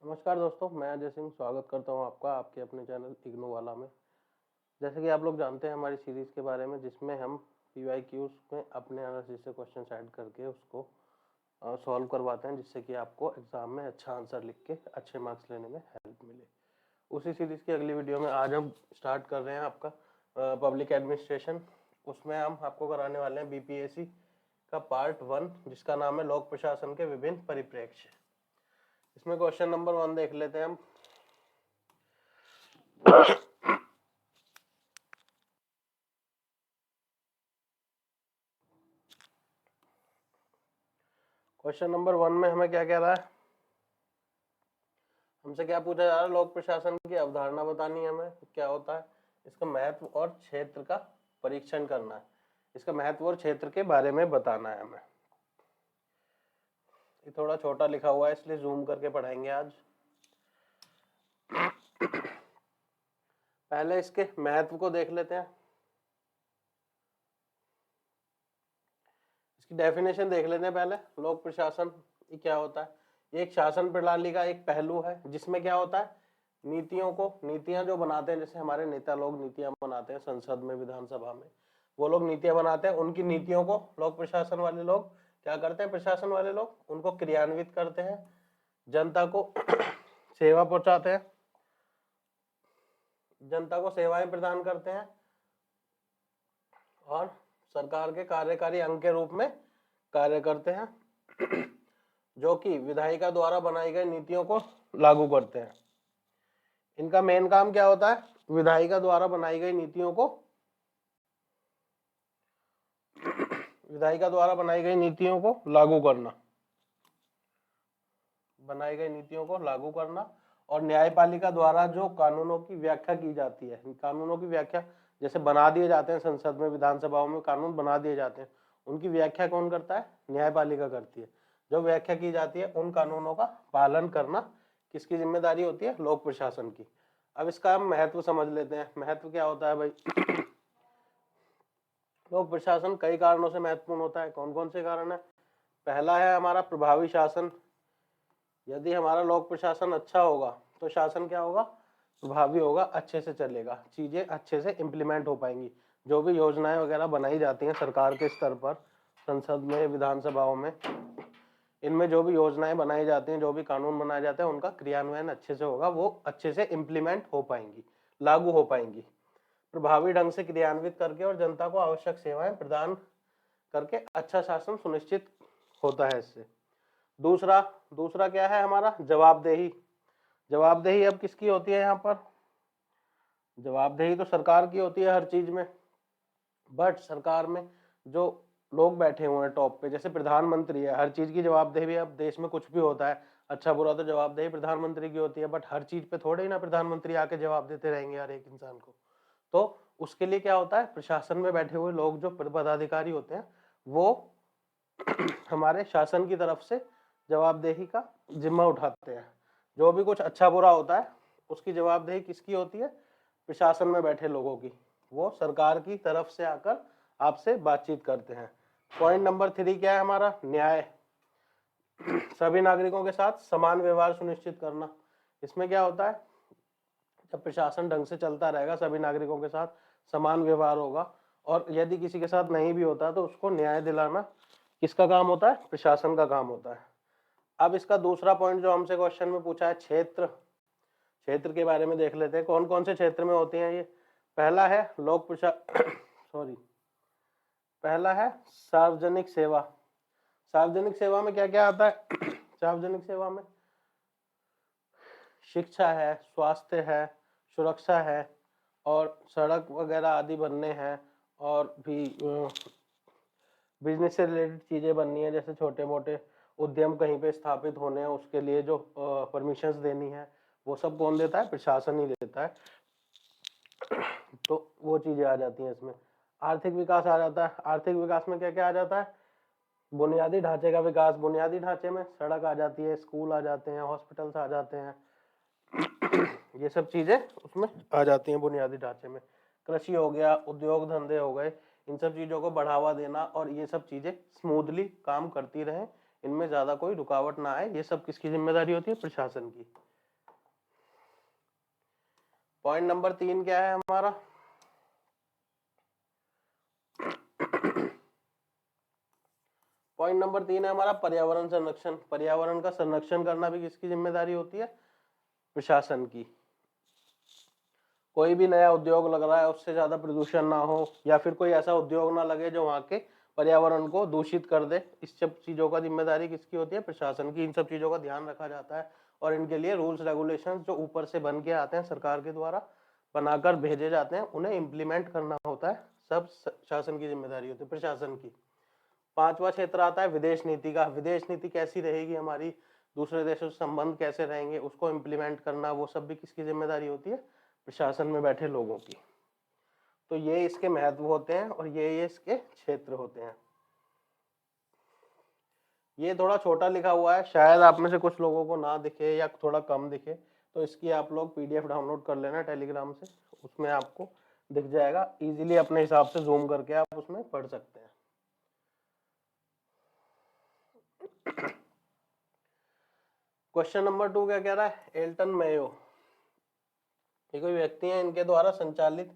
नमस्कार दोस्तों, मैं अजय सिंह स्वागत करता हूं आपका आपके अपने चैनल इग्नू वाला में। जैसे कि आप लोग जानते हैं हमारी सीरीज़ के बारे में, जिसमें हम पीवाईक्यूज़ में अपने एनालिसिस से क्वेश्चन ऐड करके उसको सॉल्व करवाते हैं, जिससे कि आपको एग्ज़ाम में अच्छा आंसर लिख के अच्छे मार्क्स लेने में हेल्प मिले। उसी सीरीज़ की अगली वीडियो में आज हम स्टार्ट कर रहे हैं आपका पब्लिक एडमिनिस्ट्रेशन। उसमें हम आपको कराने वाले हैं बीपीएससी का पार्ट 1, जिसका नाम है लोक प्रशासन के विभिन्न परिप्रेक्ष्य। इसमें क्वेश्चन नंबर 1 देख लेते हैं हम। क्वेश्चन नंबर 1 में हमें क्या कह रहा है, हमसे क्या पूछा जा रहा है, लोक प्रशासन की अवधारणा बतानी है हमें, क्या होता है, इसका महत्व और क्षेत्र का परीक्षण करना है, इसका महत्व और क्षेत्र के बारे में बताना है हमें। ये थोड़ा छोटा लिखा हुआ है इसलिए जूम करके पढ़ाएंगे आज। पहले इसके महत्व को देख लेते हैं, इसकी डेफिनेशन देख लेते हैं पहले। लोक प्रशासन ये क्या होता है, ये एक शासन प्रणाली का एक पहलू है, जिसमें क्या होता है, नीतियां जो बनाते हैं, जैसे हमारे नेता लोग नीतियां बनाते हैं संसद में, विधानसभा में, वो लोग नीतियां बनाते हैं। उनकी नीतियों को लोक प्रशासन वाले लोग क्या करते हैं, प्रशासन वाले लोग उनको क्रियान्वित करते हैं, जनता को सेवा पहुंचाते हैं, जनता को सेवाएं प्रदान करते हैं और सरकार के कार्यकारी अंग के रूप में कार्य करते हैं, जो कि विधायिका द्वारा बनाई गई नीतियों को लागू करते हैं। इनका मेन काम क्या होता है, विधायिका द्वारा बनाई गई नीतियों को लागू करना और न्यायपालिका द्वारा जो कानूनों की व्याख्या की जाती है, कानूनों की व्याख्या जैसे बना दिए जाते हैं, संसद में विधानसभाओं में कानून बना दिए जाते हैं, उनकी व्याख्या कौन करता है, न्यायपालिका करती है। जो व्याख्या की जाती है उन कानूनों का पालन करना किसकी जिम्मेदारी होती है, लोक प्रशासन की। अब इसका हम महत्व समझ लेते हैं। महत्व क्या होता है भाई, लोक प्रशासन कई कारणों से महत्वपूर्ण होता है। कौन कौन से कारण है, पहला है हमारा प्रभावी शासन। यदि हमारा लोक प्रशासन अच्छा होगा तो शासन क्या होगा, प्रभावी होगा, अच्छे से चलेगा, चीजें अच्छे से इम्प्लीमेंट हो पाएंगी। जो भी योजनाएं वगैरह बनाई जाती हैं सरकार के स्तर पर, संसद में, विधानसभाओं में, इनमें जो भी योजनाएं बनाई जाती हैं, जो भी कानून बनाए जाते हैं, उनका क्रियान्वयन अच्छे से होगा, वो अच्छे से इम्प्लीमेंट हो पाएंगी, लागू हो पाएंगी, प्रभावी ढंग से क्रियान्वित करके और जनता को आवश्यक सेवाएं प्रदान करके अच्छा शासन सुनिश्चित होता है इससे। दूसरा क्या है हमारा, जवाबदेही। जवाबदेही अब किसकी होती है, यहाँ पर जवाबदेही तो सरकार की होती है हर चीज में, बट सरकार में जो लोग बैठे हुए हैं टॉप पे, जैसे प्रधानमंत्री है, हर चीज की जवाबदेही भी, अब देश में कुछ भी होता है अच्छा बुरा तो जवाबदेही प्रधानमंत्री की होती है, बट हर चीज पे थोड़े ही ना प्रधानमंत्री आके जवाब देते रहेंगे हर एक इंसान को। तो उसके लिए क्या होता है, प्रशासन में बैठे हुए लोग जो पदाधिकारी होते हैं वो हमारे शासन की तरफ से जवाबदेही का जिम्मा उठाते हैं। जो भी कुछ अच्छा बुरा होता है उसकी जवाबदेही किसकी होती है, प्रशासन में बैठे लोगों की। वो सरकार की तरफ से आकर आपसे बातचीत करते हैं। पॉइंट नंबर 3 क्या है हमारा, न्याय। सभी नागरिकों के साथ समान व्यवहार सुनिश्चित करना। इसमें क्या होता है, जब प्रशासन ढंग से चलता रहेगा, सभी नागरिकों के साथ समान व्यवहार होगा, और यदि किसी के साथ नहीं भी होता तो उसको न्याय दिलाना किसका काम होता है, प्रशासन का काम होता है। अब इसका दूसरा पॉइंट जो हमसे क्वेश्चन में पूछा है, क्षेत्र। क्षेत्र के बारे में देख लेते हैं, कौन कौन से क्षेत्र में होती हैं ये। पहला है लोक प्रशासन पहला है सार्वजनिक सेवा। सार्वजनिक सेवा में क्या क्या आता है सार्वजनिक सेवा में शिक्षा है, स्वास्थ्य है, सुरक्षा है, और सड़क वगैरह आदि बनने हैं, और भी बिजनेस से रिलेटेड चीजें बननी है, जैसे छोटे मोटे उद्यम कहीं पे स्थापित होने हैं, उसके लिए जो परमिशंस देनी है, वो सब कौन देता है, प्रशासन ही देता है। तो वो चीजें आ जाती हैं इसमें। आर्थिक विकास आ जाता है। आर्थिक विकास में क्या क्या आ जाता है, बुनियादी ढांचे का विकास। बुनियादी ढांचे में सड़क आ जाती है, स्कूल आ जाते हैं, हॉस्पिटल्स आ जाते हैं, ये सब चीजें उसमें आ जाती हैं बुनियादी ढांचे में। कृषि हो गया, उद्योग धंधे हो गए, इन सब चीजों को बढ़ावा देना, और ये सब चीजें स्मूथली काम करती रहे, इनमें ज्यादा कोई रुकावट ना आए, ये सब किसकी जिम्मेदारी होती है, प्रशासन की। पॉइंट नंबर 3 क्या है हमारा? पॉइंट नंबर 3 है हमारा पर्यावरण संरक्षण। पर्यावरण का संरक्षण करना भी किसकी जिम्मेदारी होती है? प्रशासन की। कोई भी नया उद्योग लग रहा है उससे ज्यादा प्रदूषण ना हो, या फिर कोई ऐसा उद्योग ना लगे जो वहां के पर्यावरण को दूषित कर दे। इस सब चीजों का जिम्मेदारी किसकी होती है? प्रशासन की। इन सब चीजों का ध्यान रखा जाता है और इनके लिए रूल्स रेगुलेशंस जो ऊपर से बन के आते हैं, सरकार के द्वारा बनाकर भेजे जाते हैं, उन्हें इम्प्लीमेंट करना होता है। सब शासन की जिम्मेदारी होती है, प्रशासन की। 5वां क्षेत्र आता है विदेश नीति का। विदेश नीति कैसी रहेगी हमारी, दूसरे देशों से संबंध कैसे रहेंगे, उसको इम्प्लीमेंट करना, वो सब भी किसकी जिम्मेदारी होती है? प्रशासन में बैठे लोगों की। तो ये इसके महत्व होते हैं और ये इसके क्षेत्र होते हैं। ये थोड़ा छोटा लिखा हुआ है, शायद आप में से कुछ लोगों को ना दिखे या थोड़ा कम दिखे, तो इसकी आप लोग पीडीएफ डाउनलोड कर लेना टेलीग्राम से, उसमें आपको दिख जाएगा। इजीली अपने हिसाब से जूम करके आप उसमें पढ़ सकते हैं। क्वेश्चन नंबर 2 क्या कह रहा है? एल्टन मेयो, ये कोई व्यक्ति हैं, इनके द्वारा संचालित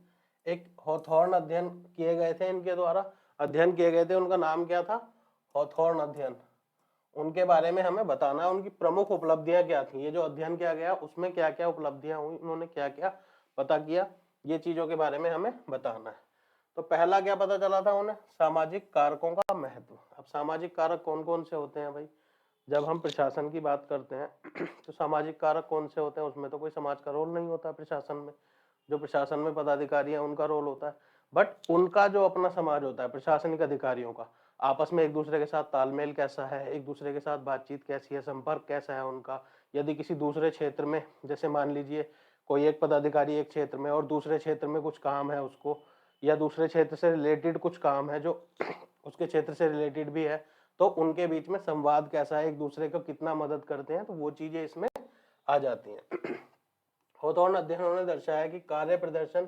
एक हॉथॉर्न अध्ययन किए गए थे। इनके द्वारा अध्ययन किए गए थे, उनका नाम क्या था? हॉथॉर्न अध्ययन। उनके बारे में हमें बताना है, उनकी प्रमुख उपलब्धियां क्या थी। ये जो अध्ययन किया गया उसमें क्या क्या उपलब्धियां हुई, उन्होंने क्या क्या पता किया, ये चीजों के बारे में हमें बताना है। तो पहला क्या पता चला था उन्हें? सामाजिक कारकों का महत्व। अब सामाजिक कारक कौन कौन से होते हैं भाई? जब हम प्रशासन की बात करते हैं तो सामाजिक कारक कौन से होते हैं? उसमें तो कोई समाज का रोल नहीं होता प्रशासन में। जो प्रशासन में पदाधिकारी हैं उनका रोल होता है, बट उनका जो अपना समाज होता है प्रशासनिक अधिकारियों का, आपस में एक दूसरे के साथ तालमेल कैसा है, एक दूसरे के साथ बातचीत कैसी है, संपर्क कैसा है उनका। यदि किसी दूसरे क्षेत्र में, जैसे मान लीजिए कोई एक पदाधिकारी एक क्षेत्र में और दूसरे क्षेत्र में कुछ काम है उसको, या दूसरे क्षेत्र से रिलेटेड कुछ काम है जो उसके क्षेत्र से रिलेटेड भी है, तो उनके बीच में संवाद कैसा है, एक दूसरे को कितना मदद करते हैं, तो वो चीजें इसमें आ जाती हैं। हॉथॉर्न अध्ययनों ने दर्शाया कि कार्य प्रदर्शन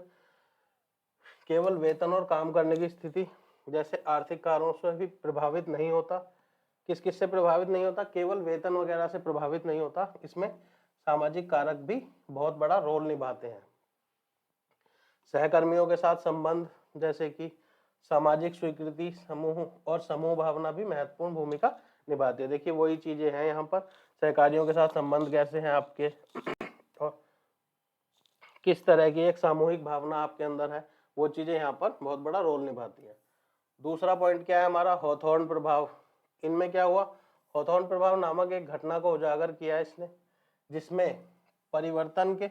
केवल वेतन और काम करने की स्थिति जैसे आर्थिक कारणों से भी प्रभावित नहीं होता। किस किस से प्रभावित नहीं होता? केवल वेतन वगैरह से प्रभावित नहीं होता, इसमें सामाजिक कारक भी बहुत बड़ा रोल निभाते हैं। सहकर्मियों के साथ संबंध, जैसे कि सामाजिक स्वीकृति, समूह और समूह भावना भी महत्वपूर्ण भूमिका निभाती है। देखिए वही चीजें हैं यहाँ पर, सहकारियों के साथ संबंध कैसे हैं आपके, और किस तरह की एक सामूहिक भावना आपके अंदर है, वो चीजें यहाँ पर बहुत बड़ा रोल निभाती है। दूसरा पॉइंट क्या है हमारा? हॉथॉर्न प्रभाव। इनमें क्या हुआ? हॉथॉर्न प्रभाव नामक एक घटना को उजागर किया है इसने, जिसमें परिवर्तन के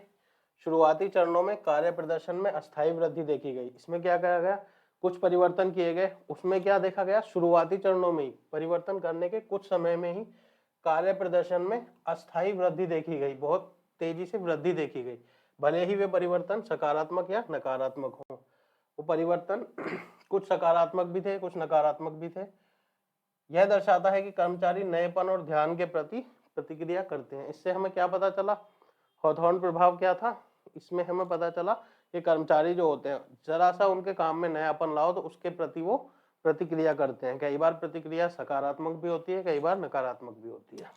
शुरुआती चरणों में कार्य प्रदर्शन में अस्थायी वृद्धि देखी गई। इसमें क्या कहा गया? कुछ परिवर्तन किए गए, उसमें क्या देखा गया? शुरुआती चरणों में ही, परिवर्तन करने के कुछ समय में ही कार्य प्रदर्शन में अस्थायी वृद्धि देखी गई, बहुत तेजी से वृद्धि देखी गई। भले ही वे परिवर्तन सकारात्मक या नकारात्मक हो। वो परिवर्तन कुछ सकारात्मक भी थे, कुछ नकारात्मक भी थे। यह दर्शाता है कि कर्मचारी नएपन और ध्यान के प्रति प्रतिक्रिया करते हैं। इससे हमें क्या पता चला? हॉथॉर्न प्रभाव क्या था? इसमें हमें पता चला कि कर्मचारी जो होते हैं, जरा सा उनके काम में नयापन लाओ तो उसके प्रति वो प्रतिक्रिया करते हैं। कई बार प्रतिक्रिया सकारात्मक भी होती है, कई बार नकारात्मक भी होती है।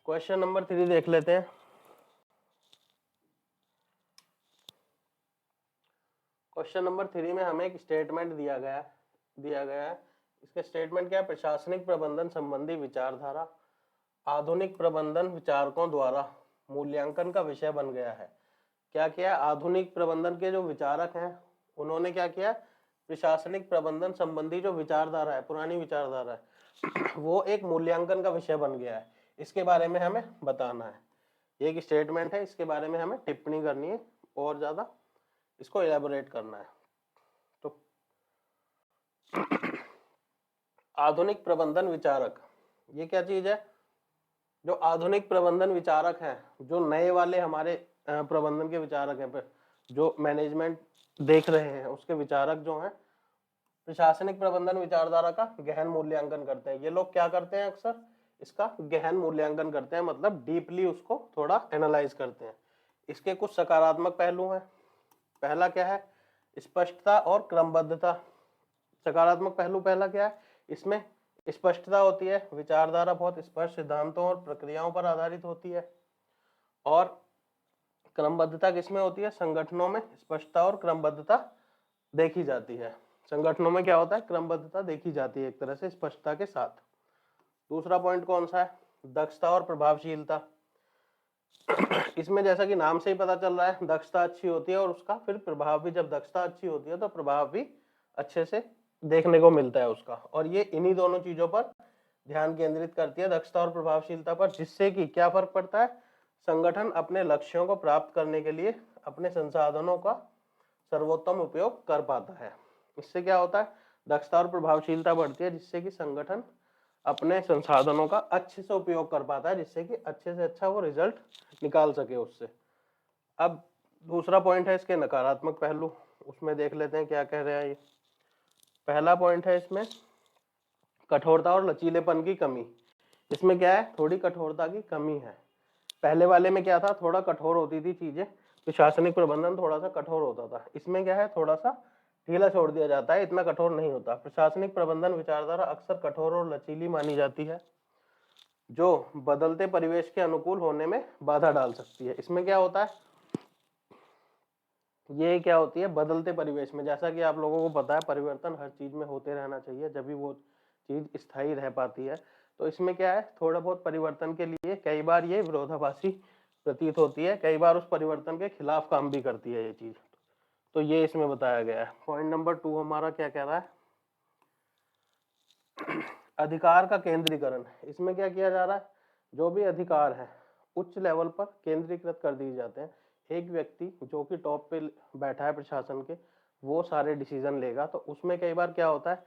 क्वेश्चन नंबर 3 देख लेते हैं। क्वेश्चन नंबर 3 में हमें एक स्टेटमेंट दिया गया है। इसका स्टेटमेंट क्या है? प्रशासनिक प्रबंधन संबंधी विचारधारा आधुनिक प्रबंधन विचारकों द्वारा मूल्यांकन का विषय बन गया है। क्या किया? आधुनिक प्रबंधन के जो विचारक हैं उन्होंने क्या किया? प्रशासनिक प्रबंधन संबंधी जो विचारधारा है, पुरानी विचारधारा है, वो एक मूल्यांकन का विषय बन गया है। इसके बारे में हमें बताना है। ये एक स्टेटमेंट है, इसके बारे में हमें टिप्पणी करनी है और ज्यादा इसको इलेबोरेट करना है। तो आधुनिक प्रबंधन विचारक, ये क्या चीज है? जो आधुनिक प्रबंधन विचारक हैं, जो नए वाले हमारे प्रबंधन के विचारक हैं, जो मैनेजमेंट देख रहे हैं उसके विचारक जो हैं, प्रशासनिक प्रबंधन विचारधारा का गहन मूल्यांकन करते हैं। ये लोग क्या करते हैं? अक्सर इसका गहन मूल्यांकन करते हैं, मतलब डीपली उसको थोड़ा एनालाइज करते हैं। इसके कुछ सकारात्मक पहलू हैं। पहला क्या है? स्पष्टता और क्रमबद्धता। सकारात्मक पहलू पहला क्या है? इसमें स्पष्टता होती है, विचारधारा बहुत स्पष्ट सिद्धांतों और प्रक्रियाओं पर आधारित होती है, और क्रमबद्धता किसमें होती है? संगठनों में स्पष्टता और क्रमबद्धता देखी जाती है। संगठनों में क्या होता है? क्रमबद्धता देखी जाती है एक तरह से स्पष्टता के साथ। दूसरा पॉइंट कौन सा है? दक्षता और प्रभावशीलता। इसमें जैसा कि नाम से ही पता चल रहा है, दक्षता अच्छी होती है और उसका फिर प्रभाव भी, जब दक्षता अच्छी होती है तो प्रभाव भी अच्छे से देखने को मिलता है उसका। और ये इन्हीं दोनों चीजों पर ध्यान केंद्रित करती है, दक्षता और प्रभावशीलता पर, जिससे कि क्या फर्क पड़ता है? संगठन अपने लक्ष्यों को प्राप्त करने के लिए अपने संसाधनों का सर्वोत्तम उपयोग कर पाता है। इससे क्या होता है? दक्षता और प्रभावशीलता बढ़ती है, जिससे कि संगठन अपने संसाधनों का अच्छे से उपयोग कर पाता है, जिससे कि अच्छे से अच्छा वो रिजल्ट निकाल सके उससे। अब दूसरा पॉइंट है इसके नकारात्मक पहलू, उसमें देख लेते हैं क्या कह रहे हैं ये। पहला पॉइंट है इसमें कठोरता और लचीलेपन की कमी। इसमें क्या है? थोड़ी कठोरता की कमी है। पहले वाले में क्या था? थोड़ा कठोर होती थी चीजें, प्रशासनिक प्रबंधन थोड़ा सा कठोर होता था। इसमें क्या है? थोड़ा सा ढीला छोड़ दिया जाता है, इतना कठोर नहीं होता। प्रशासनिक प्रबंधन विचारधारा अक्सर कठोर और लचीली मानी जाती है, जो बदलते परिवेश के अनुकूल होने में बाधा डाल सकती है। इसमें क्या होता है? ये क्या होती है? बदलते परिवेश में, जैसा कि आप लोगों को पता है परिवर्तन हर चीज में होते रहना चाहिए, जब भी वो चीज स्थायी रह पाती है। तो इसमें क्या है? थोड़ा बहुत परिवर्तन के लिए कई बार ये विरोधाभासी प्रतीत होती है, कई बार उस परिवर्तन के खिलाफ काम भी करती है ये चीज। तो ये इसमें बताया गया है। पॉइंट नंबर 2 हमारा क्या कह रहा है? अधिकार का केंद्रीकरण। इसमें क्या किया जा रहा है? जो भी अधिकार है उच्च लेवल पर केंद्रीकृत कर दिए जाते हैं। एक व्यक्ति जो कि टॉप पे बैठा है प्रशासन के, वो सारे डिसीजन लेगा। तो उसमें कई बार क्या होता है?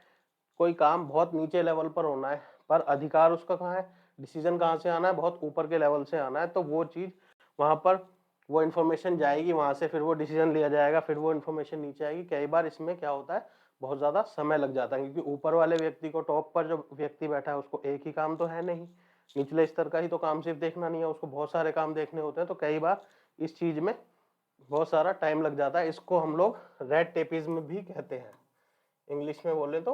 कोई काम बहुत नीचे लेवल पर होना है, पर अधिकार उसका कहाँ है? डिसीजन कहाँ से आना है? बहुत ऊपर के लेवल से आना है। तो वो चीज वहां पर वो इन्फॉर्मेशन जाएगी, वहां से फिर वो डिसीजन लिया जाएगा, फिर वो इन्फॉर्मेशन नीचे आएगी। कई बार इसमें क्या होता है? बहुत ज्यादा समय लग जाता है, क्योंकि ऊपर वाले व्यक्ति को, टॉप पर जो व्यक्ति बैठा है, उसको एक ही काम तो है नहीं, निचले स्तर का ही तो काम सिर्फ देखना नहीं है, उसको बहुत सारे काम देखने होते हैं। तो कई बार इस चीज में बहुत सारा टाइम लग जाता है। इसको हम लोग रेड टेपिज्म भी कहते हैं, इंग्लिश में बोले तो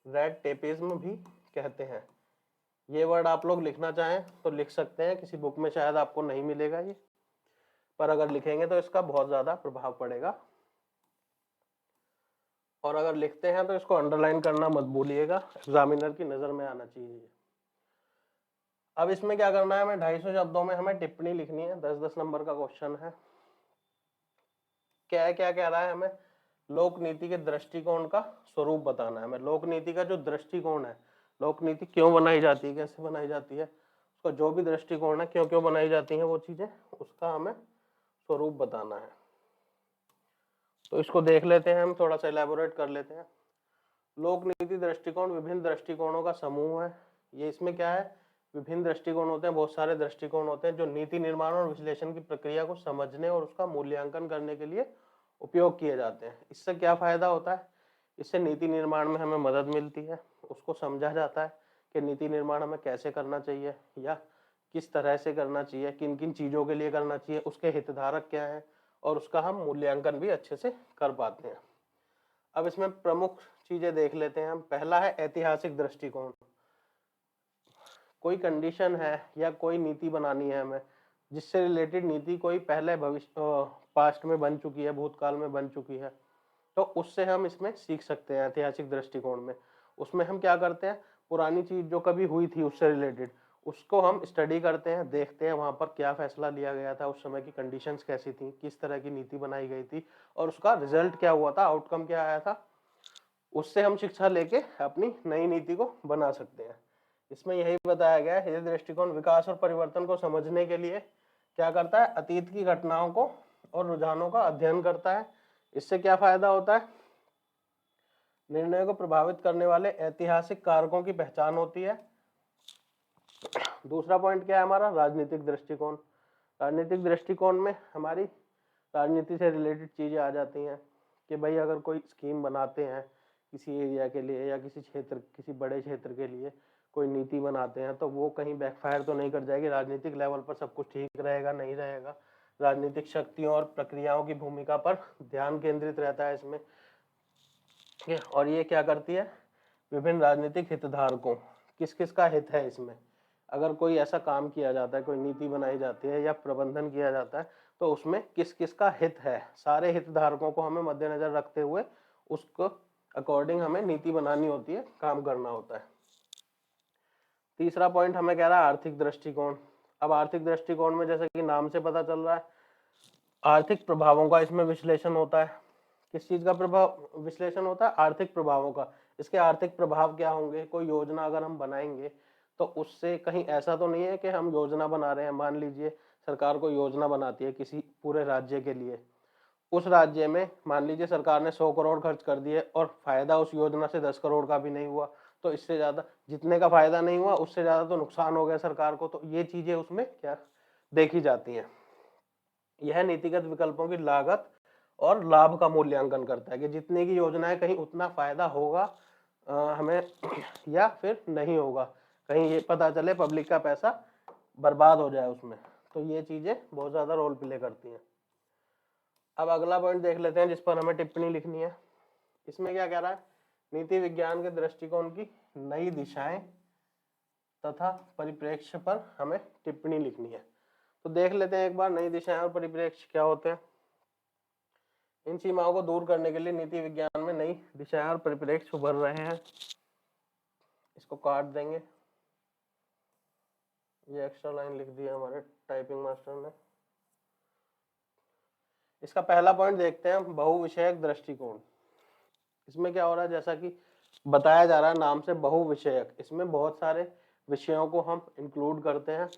रेड टेपिज्म भी कहते हैं। ये वर्ड आप लोग लिखना चाहें तो लिख सकते हैं, किसी बुक में शायद आपको नहीं मिलेगा ये, पर अगर लिखेंगे तो इसका बहुत ज्यादा प्रभाव पड़ेगा। और अगर लिखते हैं तो इसको अंडरलाइन करना मत भूलिएगा, एग्जामिनर की नजर में आना चाहिए। अब इसमें क्या करना है? हमें 250 शब्दों में हमें टिप्पणी लिखनी है, 10-10 नंबर का क्वेश्चन है। क्या कह रहा है? हमें लोक नीति के दृष्टिकोण का स्वरूप बताना है। हमें लोक नीति का जो दृष्टिकोण है, लोक नीति क्यों बनाई जाती है, कैसे बनाई जाती है, उसका जो भी दृष्टिकोण है, क्यों क्यों बनाई जाती है वो चीजें, उसका हमें स्वरूप बताना है। तो इसको देख लेते हैं, हम थोड़ा सा इलेबोरेट कर लेते हैं। लोक नीति दृष्टिकोण विभिन्न दृष्टिकोणों का समूह है। ये इसमें क्या है? विभिन्न दृष्टिकोण होते हैं, बहुत सारे दृष्टिकोण होते हैं, जो नीति निर्माण और विश्लेषण की प्रक्रिया को समझने और उसका मूल्यांकन करने के लिए उपयोग किए जाते हैं। इससे क्या फायदा होता है? इससे नीति निर्माण में हमें मदद मिलती है, उसको समझा जाता है कि नीति निर्माण हमें कैसे करना चाहिए या किस तरह से करना चाहिए, किन किन चीजों के लिए करना चाहिए, उसके हितधारक क्या है, और उसका हम मूल्यांकन भी अच्छे से कर पाते हैं। अब इसमें प्रमुख चीजें देख लेते हैं हम। पहला है ऐतिहासिक दृष्टिकोण। कोई कंडीशन है या कोई नीति बनानी है हमें, जिससे रिलेटेड नीति कोई पहले भविष्य पास्ट में बन चुकी है, भूतकाल में बन चुकी है, तो उससे हम इसमें सीख सकते हैं ऐतिहासिक दृष्टिकोण में। उसमें हम क्या करते हैं? पुरानी चीज जो कभी हुई थी उससे रिलेटेड, उसको हम स्टडी करते हैं, देखते हैं वहां पर क्या फैसला लिया गया था, उस समय की कंडीशंस कैसी थी, किस तरह की नीति बनाई गई थी, और उसका रिजल्ट क्या हुआ था, आउटकम क्या आया था। उससे हम शिक्षा लेके अपनी नई नीति को बना सकते हैं। इसमें यही बताया गया है, ये दृष्टिकोण विकास और परिवर्तन को समझने के लिए क्या करता है? अतीत की घटनाओं को और रुझानों का अध्ययन करता है। इससे क्या फायदा होता है? निर्णय को प्रभावित करने वाले ऐतिहासिक कारकों की पहचान होती है। दूसरा पॉइंट क्या है हमारा? राजनीतिक दृष्टिकोण। राजनीतिक दृष्टिकोण में हमारी राजनीति से रिलेटेड चीजें आ जाती हैं कि भाई अगर कोई स्कीम बनाते हैं किसी एरिया के लिए या किसी क्षेत्र, किसी बड़े क्षेत्र के लिए कोई नीति बनाते हैं, तो वो कहीं बैकफायर तो नहीं कर जाएगी। राजनीतिक लेवल पर सब कुछ ठीक रहेगा, नहीं रहेगा। राजनीतिक शक्तियों और प्रक्रियाओं की भूमिका पर ध्यान केंद्रित रहता है इसमें। और ये क्या करती है? विभिन्न राजनीतिक हितधारकों, किस किस का हित है इसमें, अगर कोई ऐसा काम किया जाता है, कोई नीति बनाई जाती है या प्रबंधन किया जाता है, तो उसमें किस किस का हित है, सारे हितधारकों को हमें मद्देनजर रखते हुए उसको अकॉर्डिंग हमें नीति बनानी होती है, काम करना होता है। तीसरा पॉइंट हमें कह रहा है आर्थिक दृष्टिकोण। अब आर्थिक दृष्टिकोण में जैसे कि नाम से पता चल रहा है, आर्थिक प्रभावों का इसमें विश्लेषण होता है। किस चीज का प्रभाव विश्लेषण होता है? आर्थिक प्रभावों का। इसके आर्थिक प्रभाव क्या होंगे? कोई योजना अगर हम बनाएंगे तो उससे कहीं ऐसा तो नहीं है कि हम योजना बना रहे हैं, मान लीजिए सरकार को योजना बनाती है किसी पूरे राज्य के लिए, उस राज्य में मान लीजिए सरकार ने 100 करोड़ खर्च कर दिए और फायदा उस योजना से 10 करोड़ का भी नहीं हुआ, तो इससे ज्यादा जितने का फायदा नहीं हुआ उससे ज्यादा तो नुकसान हो गया सरकार को। तो ये चीजें उसमें क्या देखी जाती हैं। यह नीतिगत विकल्पों की लागत और लाभ का मूल्यांकन करता है कि जितने की योजनाएं कहीं उतना फायदा होगा हमें या फिर नहीं होगा, कहीं ये पता चले पब्लिक का पैसा बर्बाद हो जाए उसमें। तो ये चीजें बहुत ज्यादा रोल प्ले करती हैं। अब अगला पॉइंट देख लेते हैं जिस पर हमें टिप्पणी लिखनी है। इसमें क्या कह रहा है? नीति विज्ञान के दृष्टिकोण की नई दिशाएं तथा परिप्रेक्ष्य पर हमें टिप्पणी लिखनी है। तो देख लेते हैं एक बार नई दिशाएं और परिप्रेक्ष्य क्या होते हैं। इन सीमाओं को दूर करने के लिए नीति विज्ञान में नई दिशाएं और परिप्रेक्ष्य उभर रहे हैं। इसको काट देंगे, ये एक्स्ट्रा लाइन लिख दिया हमारे टाइपिंग मास्टर ने। इसका पहला पॉइंट देखते हैं, बहुविषयक दृष्टिकोण। इसमें क्या हो रहा है? जैसा कि बताया जा रहा है नाम से बहुविषयक, इसमें बहुत सारे विषयों को हम इंक्लूड करते हैं।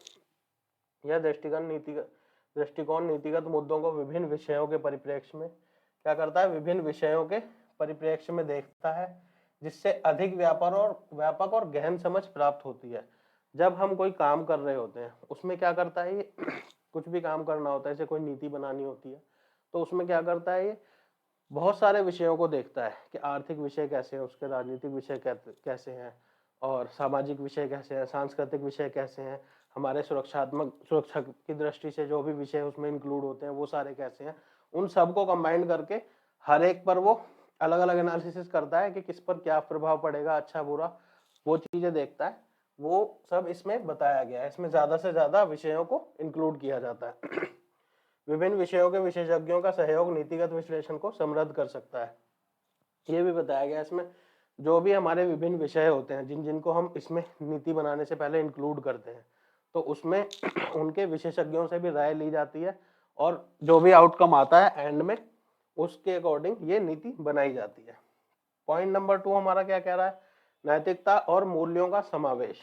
यह दृष्टिकोण नीतिगत मुद्दों को विभिन्न विषयों के परिप्रेक्ष्य में क्या करता है? विभिन्न विषयों के परिप्रेक्ष्य में देखता है, जिससे अधिक व्यापक और गहन समझ प्राप्त होती है। जब हम कोई काम कर रहे होते हैं उसमें क्या करता है ये कुछ भी काम करना होता है, जैसे कोई नीति बनानी होती है, तो उसमें क्या करता है ये बहुत सारे विषयों को देखता है कि आर्थिक विषय कैसे हैं, उसके राजनीतिक विषय कैसे हैं, और सामाजिक विषय कैसे हैं, सांस्कृतिक विषय कैसे हैं, हमारे सुरक्षा की दृष्टि से जो भी विषय उसमें इंक्लूड होते हैं वो सारे कैसे हैं। उन सबको कंबाइन करके हर एक पर वो अलग अलग एनालिसिस करता है कि किस पर क्या प्रभाव पड़ेगा, अच्छा बुरा, वो चीजें देखता है। वो सब इसमें बताया गया है। इसमें ज्यादा से ज्यादा विषयों को इंक्लूड किया जाता है। विभिन्न विषयों के विशेषज्ञों का सहयोग नीतिगत विश्लेषण को समृद्ध कर सकता है। ये भी बताया गया इसमें जो भी हमारे विभिन्न विषय होते हैं जिनको हम इसमें नीति बनाने से पहले इंक्लूड करते हैं, तो उसमें उनके विशेषज्ञों से भी राय ली जाती है और जो भी आउटकम आता है एंड में उसके अकॉर्डिंग ये नीति बनाई जाती है। पॉइंट नंबर 2 हमारा क्या कह रहा है? नैतिकता और मूल्यों का समावेश।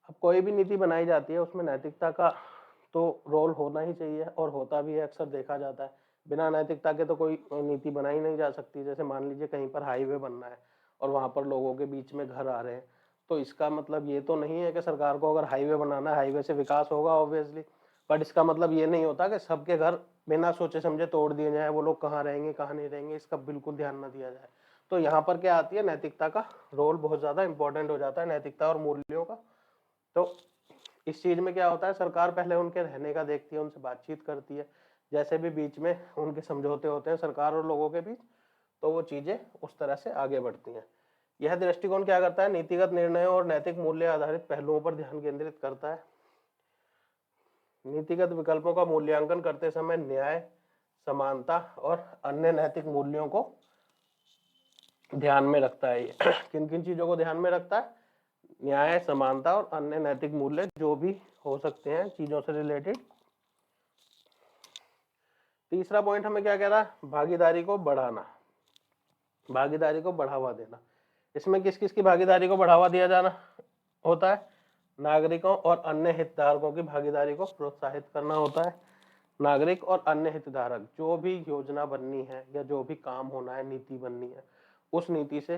अब कोई भी नीति बनाई जाती है उसमें नैतिकता का तो रोल होना ही चाहिए और होता भी है, अक्सर देखा जाता है। बिना नैतिकता के तो कोई नीति बनाई नहीं जा सकती। जैसे मान लीजिए कहीं पर हाईवे बनना है और वहां पर लोगों के बीच में घर आ रहे हैं, तो इसका मतलब ये तो नहीं है कि सरकार को अगर हाईवे बनाना है, हाईवे से विकास होगा ऑब्वियसली, बट इसका मतलब ये नहीं होता कि सबके घर बिना सोचे समझे तोड़ दिए जाए, वो लोग कहाँ रहेंगे कहाँ नहीं रहेंगे इसका बिल्कुल ध्यान न दिया जाए। तो यहाँ पर क्या आती है? नैतिकता का रोल बहुत ज्यादा इंपॉर्टेंट हो जाता है, नैतिकता और मूल्यों का। तो इस चीज में क्या होता है? सरकार पहले उनके रहने का देखती है, उनसे बातचीत करती है, जैसे भी बीच में उनके समझौते होते हैं सरकार और लोगों के बीच, तो वो चीजें उस तरह से आगे बढ़ती हैं। यह दृष्टिकोण क्या करता है? नीतिगत निर्णयों और नैतिक मूल्य आधारित पहलुओं पर ध्यान केंद्रित करता है। नीतिगत विकल्पों का मूल्यांकन करते समय न्याय, समानता और अन्य नैतिक मूल्यों को ध्यान में रखता है। किन किन चीजों को ध्यान में रखता है? न्याय, समानता और अन्य नैतिक मूल्य जो भी हो सकते हैं चीजों से रिलेटेड। तीसरा पॉइंट हमें क्या कह रहा है? भागीदारी को बढ़ाना, भागीदारी को बढ़ावा देना। इसमें किस किस की भागीदारी को बढ़ावा दिया जाना होता है? नागरिकों और अन्य हितधारकों की भागीदारी को प्रोत्साहित करना होता है। नागरिक और अन्य हितधारक, जो भी योजना बननी है या जो भी काम होना है, नीति बननी है, उस नीति से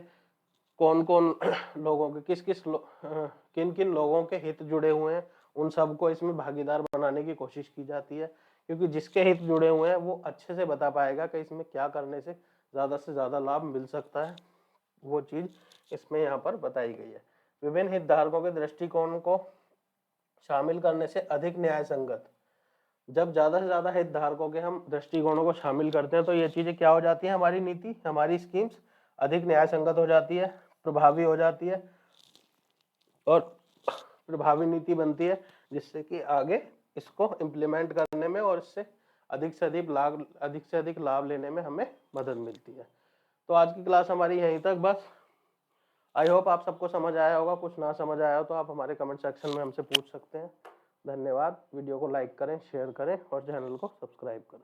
कौन कौन लोगों के किन किन लोगों के हित जुड़े हुए हैं, उन सबको इसमें भागीदार बनाने की कोशिश की जाती है, क्योंकि जिसके हित जुड़े हुए हैं वो अच्छे से बता पाएगा कि इसमें क्या करने से ज्यादा लाभ मिल सकता है। वो चीज इसमें यहाँ पर बताई गई है। विभिन्न हितधारकों के दृष्टिकोण को शामिल करने से अधिक न्याय संगत। जब ज्यादा से ज्यादा हितधारकों के हम दृष्टिकोणों को शामिल करते हैं तो ये चीजें क्या हो जाती है? हमारी नीति, हमारी स्कीम्स अधिक न्याय संगत हो जाती है, प्रभावी हो जाती है और प्रभावी नीति बनती है, जिससे कि आगे इसको इम्प्लीमेंट करने में और इससे अधिक से अधिक लाभ लेने में हमें मदद मिलती है। तो आज की क्लास हमारी यहीं तक बस। आई होप आप सबको समझ आया होगा। कुछ ना समझ आया हो तो आप हमारे कमेंट सेक्शन में हमसे पूछ सकते हैं। धन्यवाद। वीडियो को लाइक करें, शेयर करें और चैनल को सब्सक्राइब करें।